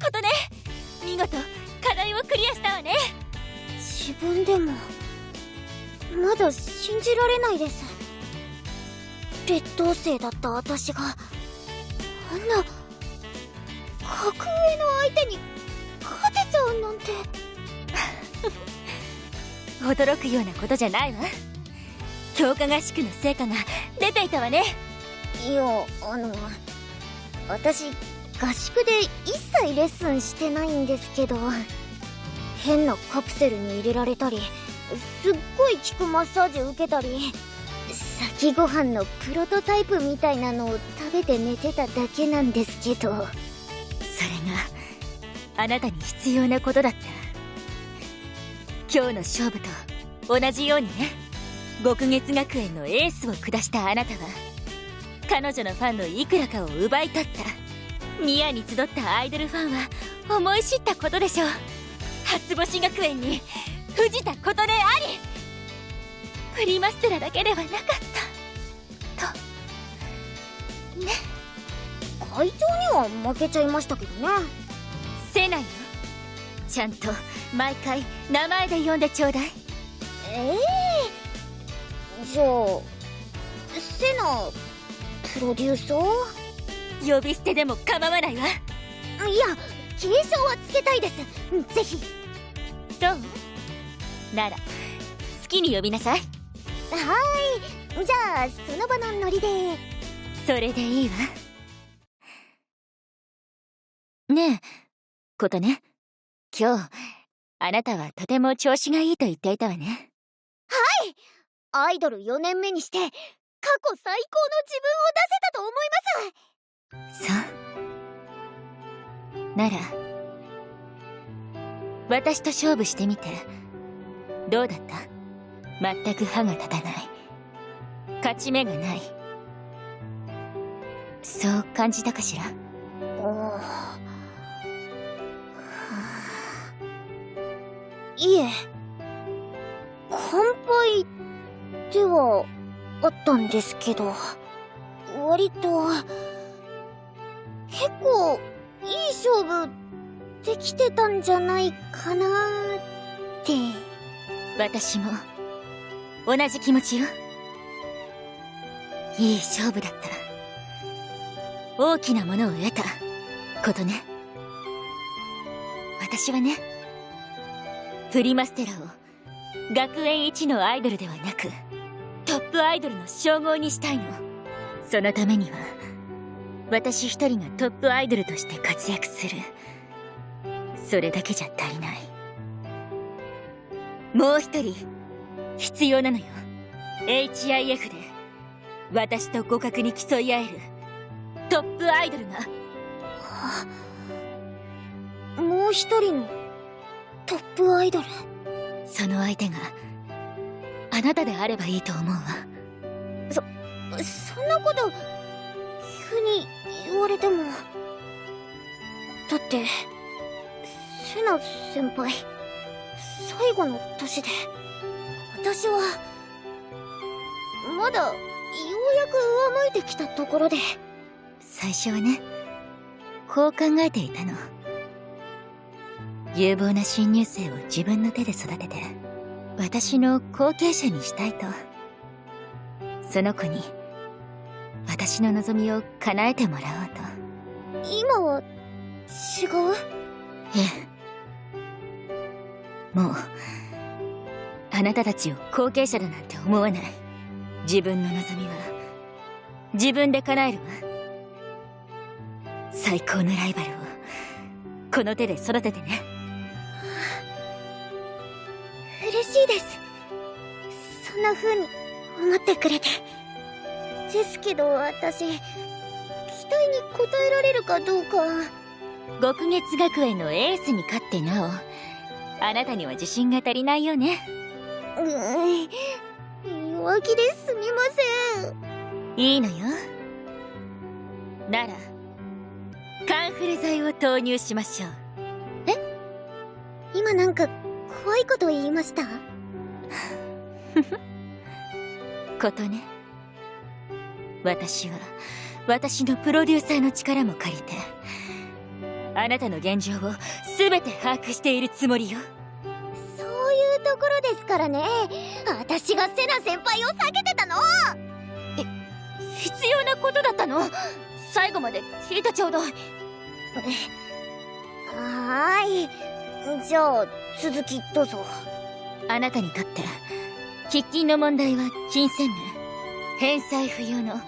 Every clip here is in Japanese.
ことね、見事課題をクリアしたわね。自分でもまだ信じられないです。劣等生だった私があんな格上の相手に勝てちゃうなんて。驚くようなことじゃないわ。強化合宿の成果が出ていたわね。いや、私合宿で一切レッスンしてないんですけど、変なカプセルに入れられたり、すっごい効くマッサージ受けたり、先ご飯のプロトタイプみたいなのを食べて寝てただけなんですけど。それがあなたに必要なことだった。今日の勝負と同じようにね。極月学園のエースを下したあなたは彼女のファンのいくらかを奪い取った。宮に集ったアイドルファンは思い知ったことでしょう。初星学園に藤田琴音あり。プリマステラだけではなかったとね。会長には負けちゃいましたけどね。セナよ、ちゃんと毎回名前で呼んでちょうだい。じゃあセナプロデューサー？呼び捨てでも構わないわ。いや、継承はつけたいです。ぜひ。そうなら好きに呼びなさい。はーい、じゃあその場のノリで。それでいいわ。ねえことね、今日あなたはとても調子がいいと言っていたわね。はい、アイドル4年目にして過去最高の自分を出せたと思います。そうなら私と勝負してみてどうだった？全く歯が立たない、勝ち目がない、そう感じたかしら？いえ、乾杯ではあったんですけど、割と結構いい勝負できてたんじゃないかなーって。私も同じ気持ちよ。いい勝負だった。大きなものを得たことね。私はね、プリマステラを学園一のアイドルではなくトップアイドルの称号にしたいの。そのためには私一人がトップアイドルとして活躍する、それだけじゃ足りない。もう一人必要なのよ。 HIF で私と互角に競い合えるトップアイドルが。もう一人のトップアイドル？その相手があなたであればいいと思うわ。そんなこと急に言われても。だってセナ先輩最後の年で、私はまだようやく上向いてきたところで。最初はね、こう考えていたの。有望な新入生を自分の手で育てて私の後継者にしたいと。その子に私の望みを叶えてもらおうと。今は違う？ええ、もうあなたたちを後継者だなんて思わない。自分の望みは自分で叶えるわ。最高のライバルをこの手で育ててね。嬉しいです、そんな風に思ってくれて。ですけど私、期待に応えられるかどうか。極月学園のエースに勝ってなおあなたには自信が足りないよね。弱気ですみません。いいのよ。ならカンフル剤を投入しましょう。今なんか怖いこと言いました？ことね、私は私のプロデューサーの力も借りてあなたの現状を全て把握しているつもりよ。そういうところですからね。私がセナ先輩を避けてたの。必要なことだったの？最後まで聞いてちょうだい。はーい。じゃあ続きどうぞ。あなたにとって喫緊の問題は金銭面。返済不要の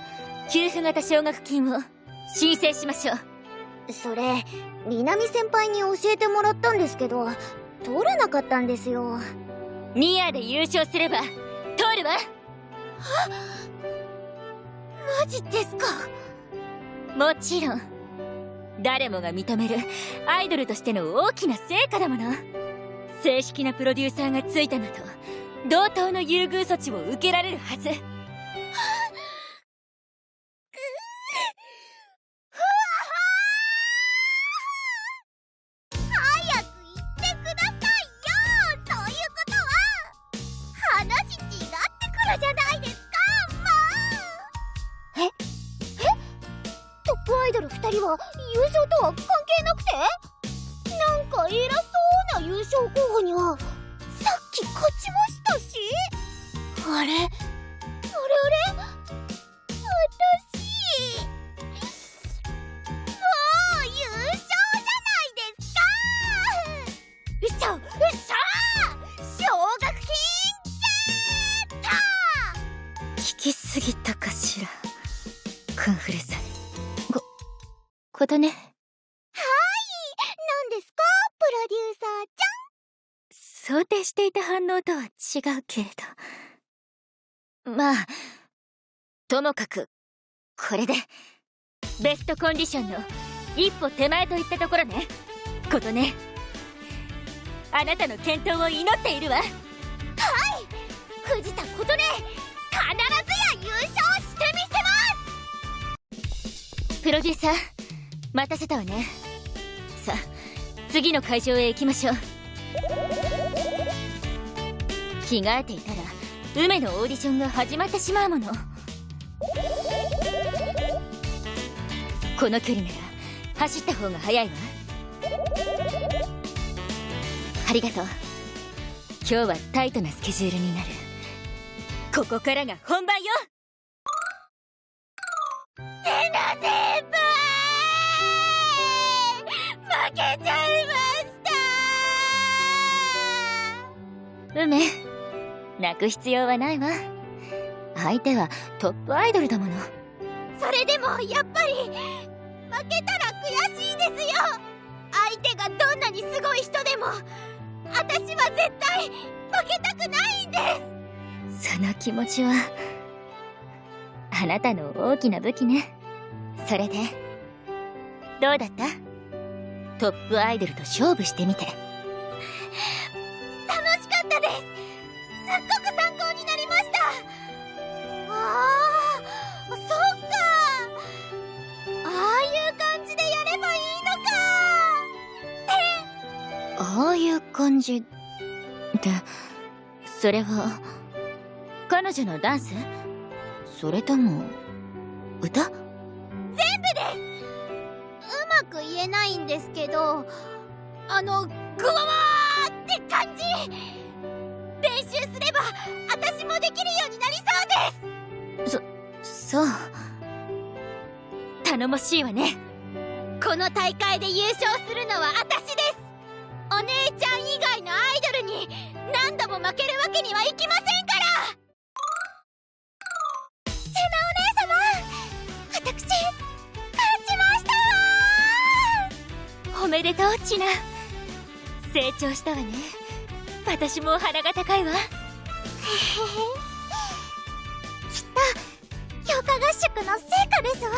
給付型奨学金を申請しましょう。それ南先輩に教えてもらったんですけど取れなかったんですよ。ミアで優勝すれば通るわ。マジですか？もちろん。誰もが認めるアイドルとしての大きな成果だもの。正式なプロデューサーがついたのと同等の優遇措置を受けられるはず。早く言ってくださいよ。そういうことは話違ってくるじゃないですか。もうトップアイドル2人は優勝とは関係なくて、なんか偉そうな優勝候補にはさっき勝ちましたし。あれ私優勝じゃないですか。奨学金ゲット。聞きすぎたかしら、クンフルさん。ことね。何ですかプロデューサーち想定していた反応とは違うけれど、まあともかくこれでベストコンディションの一歩手前といったところね。ことね。あなたの健闘を祈っているわ。ゃん。藤田琴音、必ずや優勝してみせます。プロデューサー待たせたわね。さあ次の会場へ行きましょう。着替えていたら梅のオーディションが始まってしまうもの。この距離なら走った方が早いわ。ありがとう。今日はタイトなスケジュールになる。ここからが本番よ。セナ先輩、負けちゃいました。梅、泣く必要はないわ。相手はトップアイドルだもの。それでもやっぱり負けたら悔しいですよ。相手がどんなにすごい人でも私は絶対負けたくないんです。その気持ちはあなたの大きな武器ね。それでどうだった？トップアイドルと勝負してみて。楽しかったです。すっごく参考になりました。そっか、ああいう感じでやればいいのかって。ああいう感じで、それは彼女のダンス？それとも歌？全部です。うまく言えないんですけど、グワワーって感じ。練習すれば私もできるようになりそうです。そう頼もしいわね。この大会で優勝するのは私です。お姉ちゃん以外のアイドルに何度も負けるわけにはいきませんから。セナお姉様、私勝ちました。おめでとうチナ。成長したわね。私も鼻が高いわ。きっと強化合宿の成果ですわ。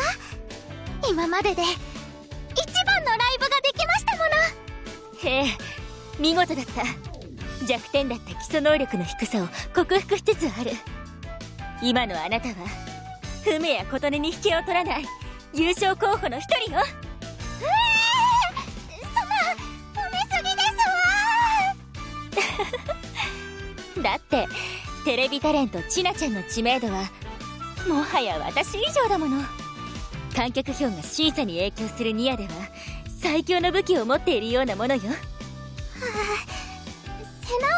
今までで一番のライブができましたもの。へえ、見事だった。弱点だった基礎能力の低さを克服しつつある。今のあなたは梅や琴音に引けを取らない優勝候補の一人よ。そんな褒めすぎですわ。だってテレビタレントちなちゃんの知名度はもはや私以上だもの。観客票が審査に影響するニアでは最強の武器を持っているようなものよ。セナお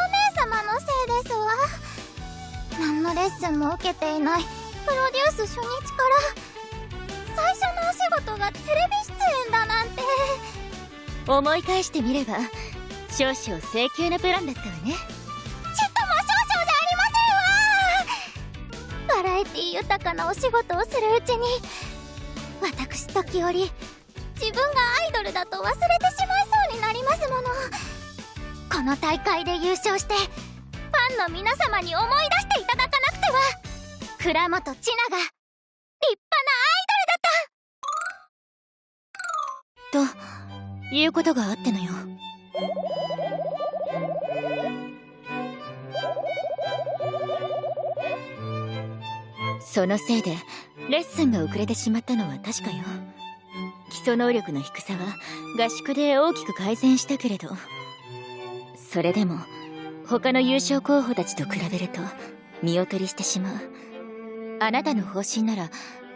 姉様のせいですわ。何のレッスンも受けていないプロデュース初日から最初のお仕事がテレビ出演だなんて。思い返してみれば少々請求なプランだったわね。ちっとも少々じゃありませんわ。バラエティ豊かなお仕事をするうちに私時折自分がアイドルだと忘れてしまいそうになりますもの。この大会で優勝してファンの皆様に思い出していただかなくては。倉本千奈が立派なアイドルだということがあったのよ。そのせいでレッスンが遅れてしまったのは確かよ。基礎能力の低さは合宿で大きく改善したけれど、それでも他の優勝候補たちと比べると見劣りしてしまう。あなたの方針なら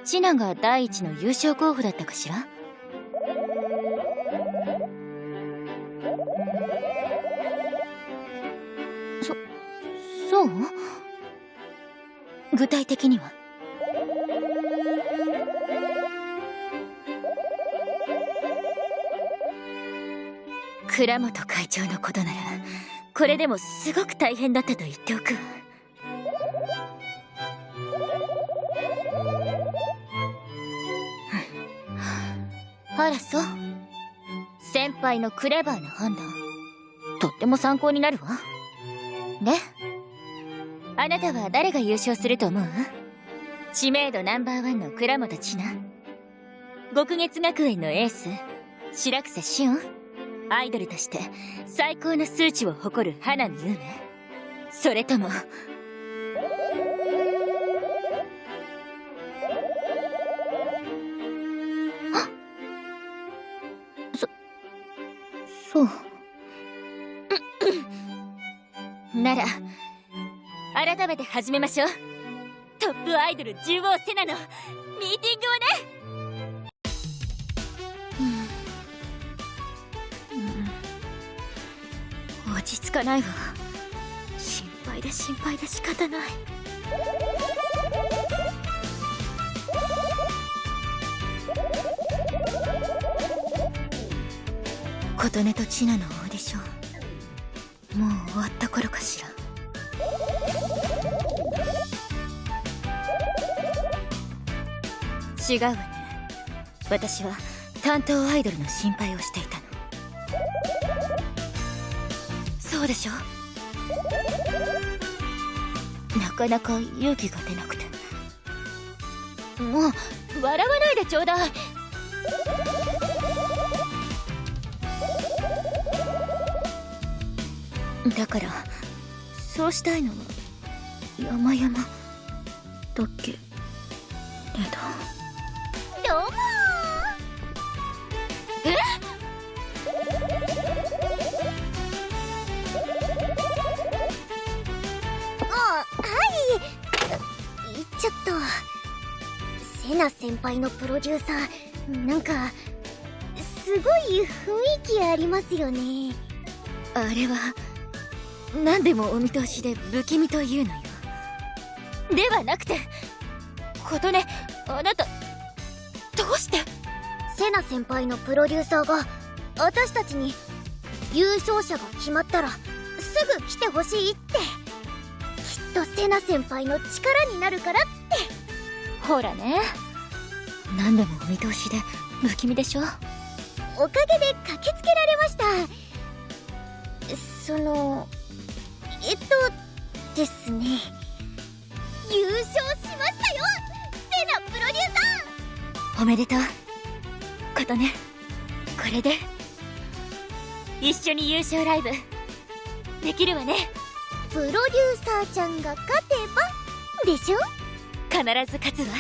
チナが第一の優勝候補だったかしら。そう？具体的には？倉本会長のことならこれでもすごく大変だったと言っておくわ。あらそう。先輩のクレバーな判断とっても参考になるわ。で、あなたは誰が優勝すると思う？知名度ナンバー1の倉本千奈、極月学園のエース白草紫音、アイドルとして最高の数値を誇る花見ゆめ、それともそうなら改めて始めましょう。トップアイドル獣王セナのミーティングをね。落ち着かないわ。心配で心配で仕方ない。琴音と千奈のオーディションもう終わった頃かしら。違うわね。私は担当アイドルの心配をしていたの。そうでしょ。なかなか勇気が出なくて。もう笑わないでちょうだい。だからそうしたいのは山々だけれど。どうもちょっとセナ先輩のプロデューサーなんかすごい雰囲気ありますよね。あれは何でもお見通しで不気味というのよ。ではなくて琴音、あなたどうしてセナ先輩のプロデューサーが私たちに優勝者が決まったらすぐ来てほしいって、きっとセナ先輩の力になるからって。ほらね、何でもお見通しで不気味でしょ。おかげで駆けつけられました。ですね、優勝しましたよセナプロデューサー。おめでとう琴音。これで一緒に優勝ライブできるわね。プロデューサーちゃんが勝てばでしょ。必ず勝つわ。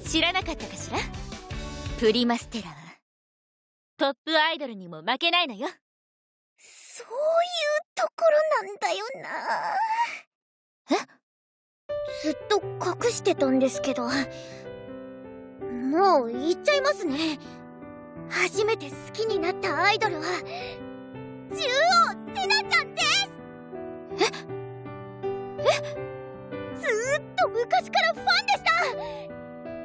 知らなかったかしら。プリマステラはトップアイドルにも負けないのよ。そういうところなんだよな。え？ずっと隠してたんですけど、もう言っちゃいますね。初めて好きになったアイドルは獣王セナちゃんです。ずーっと昔からファンでし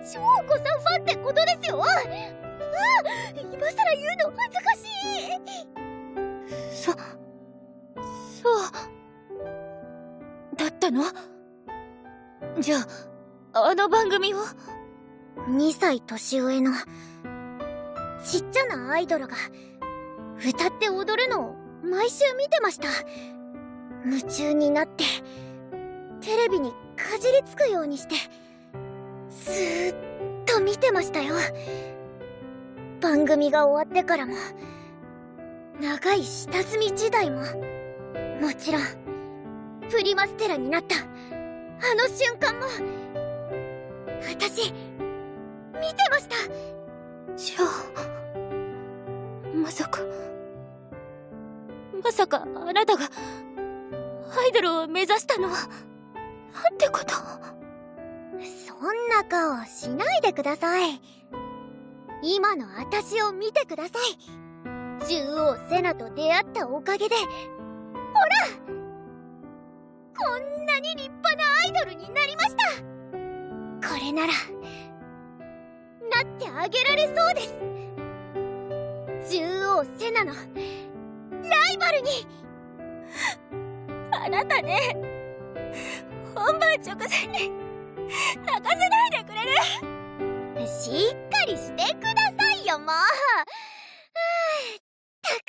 た。翔子さんファンってことですよ。今更言うの恥ずかしい。そうだったの？じゃあ、あの番組を？2歳年上のちっちゃなアイドルが歌って踊るのを毎週見てました。夢中になってテレビにかじりつくようにしてずーっと見てましたよ。番組が終わってからも長い下積み時代ももちろんプリマステラになったあの瞬間も私見てました。じゃあまさかあなたがアイドルを目指したのはなんてこと。そんな顔しないでください。今の私を見てください。獣王セナと出会ったおかげでほらこんなに立派なアイドルになりました。これならなってあげられそうです。獣王セナのライバルに。あなたね、本番直前に泣かせないでくれる？しっかりしてくださいよ、もう。ったく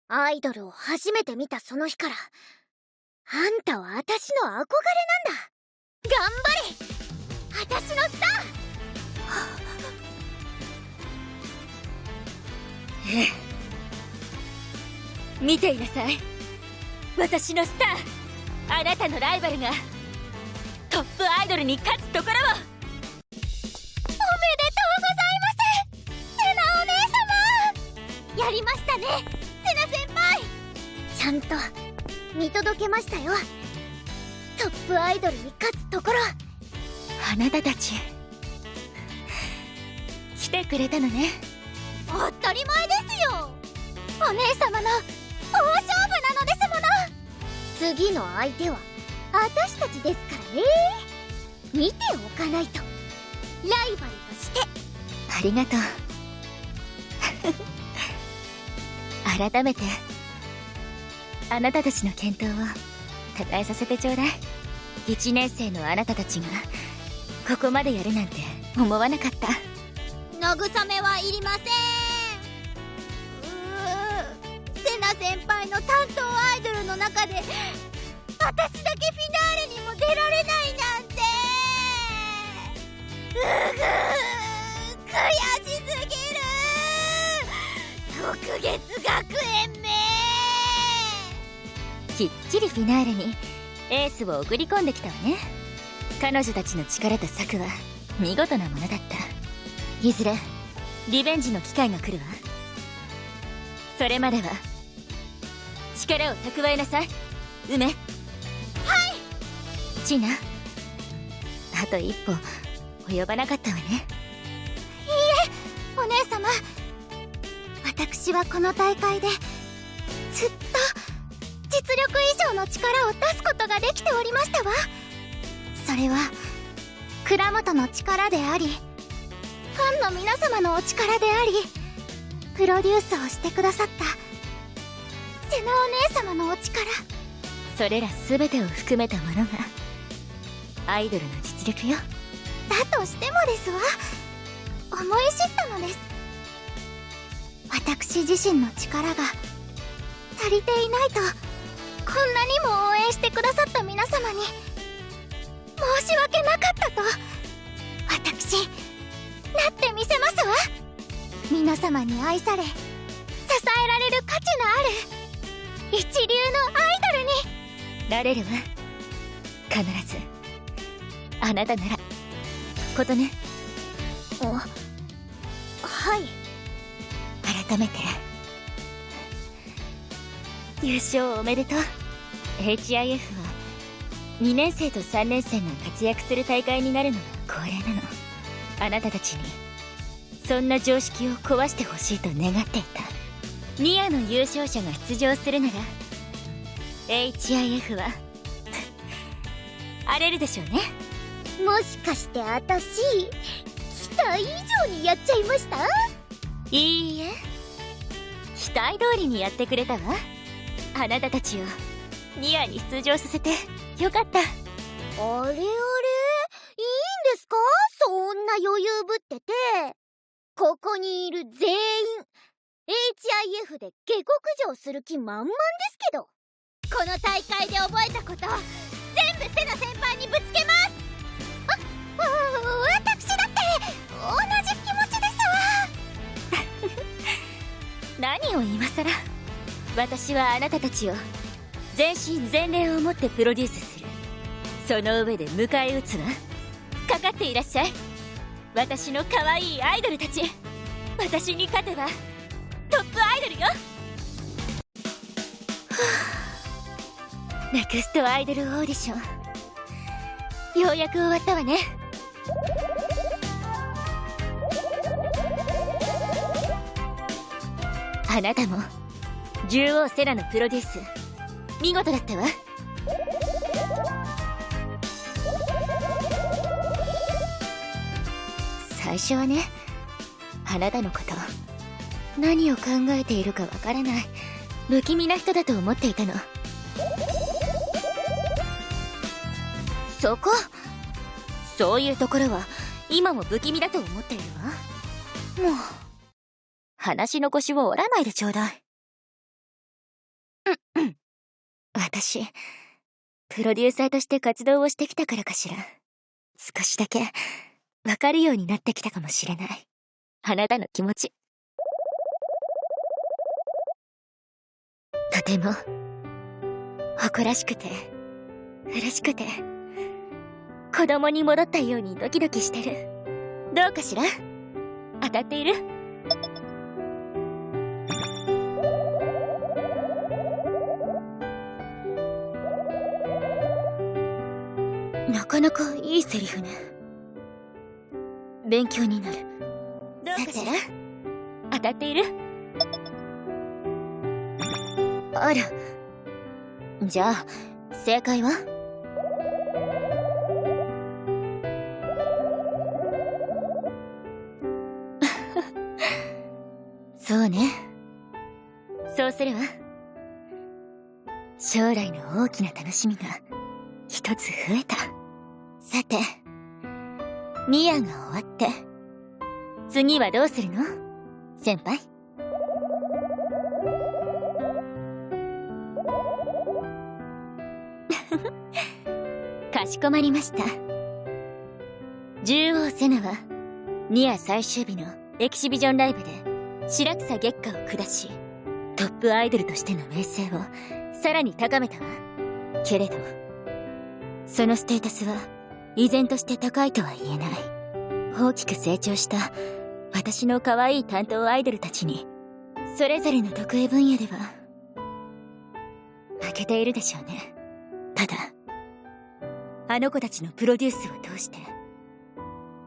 アイドルを初めて見たその日からあんたは私の憧れなんだ。頑張れ私のスター。ええ、見ていなさい、私のスター。あなたのライバルがトップアイドルに勝つところを。おめでとうございますセナお姉様。やりましたねセナ先輩。ちゃんと見届けましたよ。トップアイドルに勝つところ。あなたたち来てくれたのね。当たり前ですよ。お姉様の大勝負なのですもの。次の相手は私たちですからね。見ておかないと。ライバルとして。ありがとう改めてあなたたちの健闘を称えさせてちょうだい。1年生のあなたたちがここまでやるなんて思わなかった。慰めはいりません。セナ先輩の担当アイドルの中で私だけフィナーレにも出られないなんて。悔しすぎる。特月学園め。きっちりフィナーレにエースを送り込んできたわね。彼女たちの力と策は見事なものだった。いずれリベンジの機会が来るわ。それまでは力を蓄えなさい梅。はい。チナ、あと一歩及ばなかったわね。いいえお姉様、私はこの大会でずっと実力以上の力を出すことができておりましたわ。それは蔵元の力でありファンの皆様のお力でありプロデュースをしてくださったセナお姉様のお力。それら全てを含めたものがアイドルの実力よ。だとしてもですわ、思い知ったのです。私自身の力が足りていないとこんなにも応援してくださった皆様に申し訳なかったと私なってみせますわ。皆様に愛され支えられる価値のある一流のアイドルになれるわ。必ずあなたならことね。はい。改めて優勝おめでとう。 HIF は2年生と3年生が活躍する大会になるのが恒例なの。あなたたちにそんな常識を壊してほしいと願っていた。ニアの優勝者が出場するなら HIF は荒れるでしょうね。もしかして私期待以上にやっちゃいました？いいえ、期待通りにやってくれたわ。あなたたちをニアに出場させてよかった。あれいいんですか？そんな余裕ぶってて。ここにいる全員 HIF で下克上する気満々ですけど、この大会で覚えたこと全部セナ先輩にぶつけます。私だって同じ気持ちですわ。何を今さら。私はあなたたちを全身全霊をもってプロデュースする。その上で迎え撃つわ。かかっていらっしゃい、私の可愛いアイドルたち。私に勝てばトップアイドルよ。ネクストアイドルオーディション、ようやく終わったわね。あなたも獣王セナのプロデュース見事だったわ。最初はね、あなたのこと何を考えているかわからない不気味な人だと思っていたの。そういうところは今も不気味だと思っているわ。もう話の腰を折らないでちょうだい。私プロデューサーとして活動をしてきたからかしら、少しだけわかるようになってきたかもしれない、あなたの気持ち。とても誇らしくて嬉しくて子供に戻ったようにドキドキしてる。どうかしら？当たっている？なかなかいいセリフね。勉強になる。どうかしら？当たっている？あら、じゃあ正解は？そうね、そうするわ。将来の大きな楽しみが一つ増えた。さて、ニアが終わって次はどうするの？先輩。かしこまりました。獣王セナはニア最終日のエキシビジョンライブで白草月下を下し、トップアイドルとしての名声をさらに高めたわ。けれどそのステータスは依然として高いとは言えない。大きく成長した私の可愛い担当アイドルたちにそれぞれの得意分野では負けているでしょうね。ただあの子たちのプロデュースを通して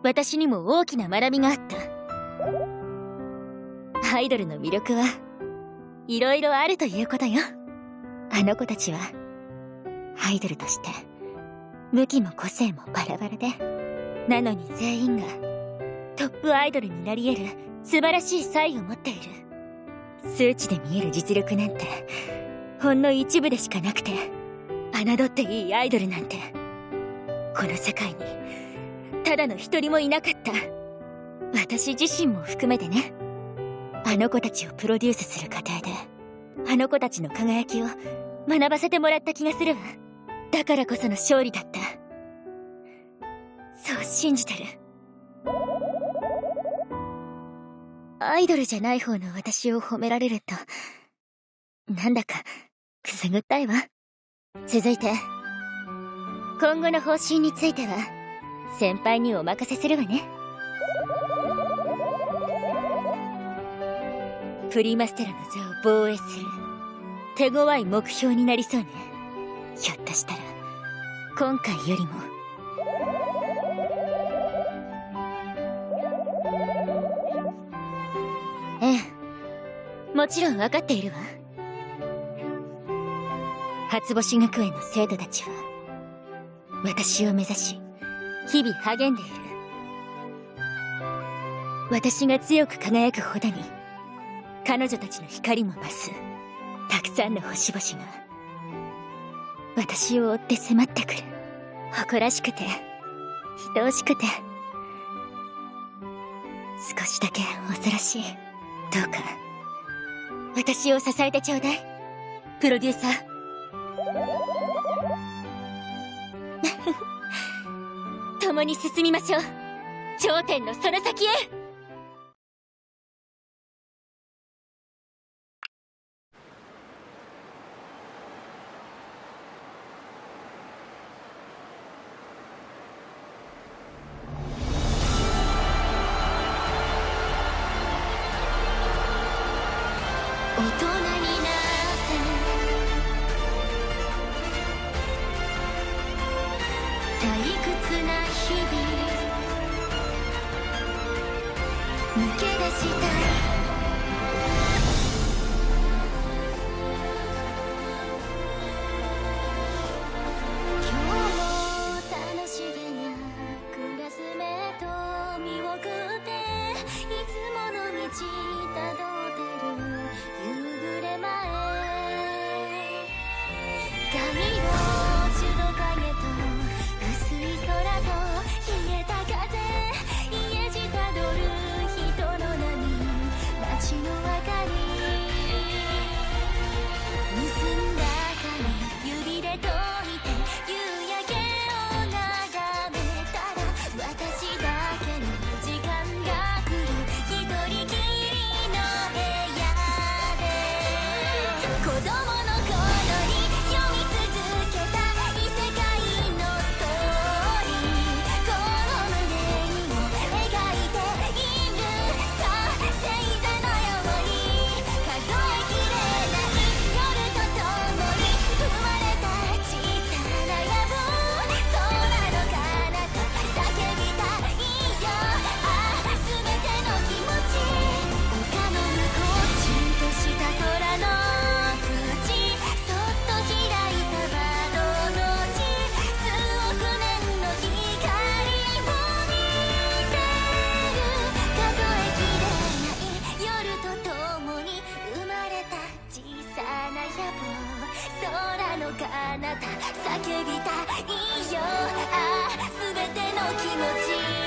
私にも大きな学びがあった。アイドルの魅力はいろいろあるということよ。あの子たちはアイドルとして向きも個性もバラバラで、なのに全員がトップアイドルになり得る素晴らしい才を持っている。数値で見える実力なんてほんの一部でしかなくて、侮っていいアイドルなんてこの世界にただの一人もいなかった。私自身も含めてね。あの子たちをプロデュースする過程であの子たちの輝きを学ばせてもらった気がするわ。だからこその勝利だった。そう信じてる。アイドルじゃない方の私を褒められるとなんだかくすぐったいわ。続いて今後の方針については先輩にお任せするわね。プリマステラの座を防衛する手強い目標になりそうね。ひょっとしたら今回よりももちろん分かっているわ。初星学園の生徒たちは私を目指し日々励んでいる。私が強く輝くほどに彼女たちの光も増す。たくさんの星々が私を追って迫ってくる。誇らしくて愛おしくて少しだけ恐ろしい。どうか私を支えてちょうだい、プロデューサー。共に進みましょう、頂点のその先へ。大人になって退屈な日々抜け出したい。今日も楽しげなクラスメート見送っていつもの道たどってる夕暮れ前。街路樹の影と薄い空と冷えた風、家路たどる人の波、街の明かり、結んだ髪指で解いて夕焼けを眺めたら私だけの時間が来る。一人きりの部屋で子供の頃に読み続けた異世界のストーリー、この胸にも描いているさ。星座のように数えきれない夜とともに生まれた小さな野望、空の彼方叫びたいよ。ああ全ての気持ち、丘の向こうじんとした空の口、そっと開いた窓越し、数億年の光を見てる。数えきれない夜とともに生まれた小さな野望、空の彼方叫びたいよ。ああ全ての気持ち